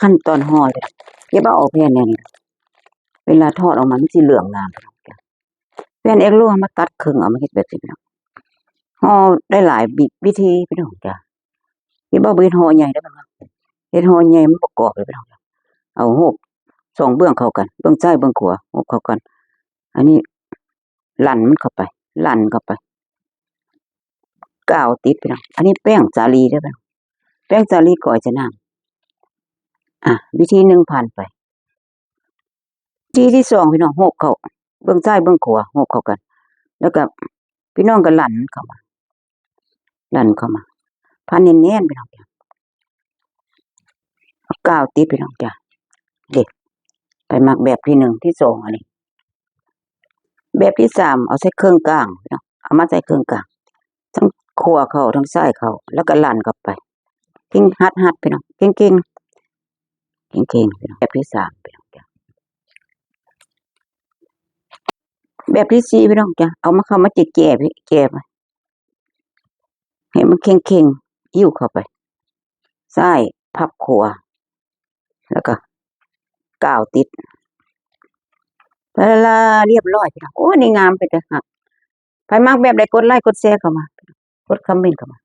ขั้นตอนห่อเลยเก็บเอาออกแผ่นเนี่ยเวลาทอดออกมามันสิเหลืองน้ำแผ่นเอ็กโลมาตัดครึ่งเอามาเฮ็ดแบบนี้นะห่อได้หลายวิธีพี่น้องจ้ะเก็บเอาเฮ็ดห่อใหญ่ได้บ่ล่ะเฮ็ดห่อใหญ่มันประกอบเลยพี่น้องเอาโหก2เบื้องเข้ากันเบื้องซ้ายเบื้องขวาโหกเข้ากันอันนี้ลั่นมันเข้าไปลั่นเข้าไปกาวติดพี่น้องอันนี้แป้งสาลีเด้อพี่น้องแป้งสาลีก่อยจะน้ำวิธี1ผ่านไปวิธีที่2พี่น้องโหกเข้าเบื้องซ้ายเบื้องขวาโหกเข้ากันแล้วก็พี่น้องก็ลั่นเข้ามาพันแน่นๆพี่น้องจ้ะเอากาวติดพี่น้องจ้ะเด็กไปหมักแบบที่1ที่2อันนี้แบบที่3เอาใส่เครื่องกลางพี่น้องเอามาใส่เครื่องกลางทั้งขวาเข้าทั้งซ้ายเข้าแล้วก็ลั่นเข้าไปกิ้งหัดพี่น้องเก่งพี่น้องแบบที่3พี่น้องจ้ะแบบที่4พี่น้องจ้ะเอามาเข้ามาจิกแก่ไปให้มันเข่งหิ้วเข้าไปซ้ายพับขวาแล้วก็กาวติดเวลาเรียบร้อยพี่น้องโอ้นี่งามไปแต่หักไปมักแบบใดกดไลค์กดแชร์เข้ามากดคอมเมนต์เข้ามา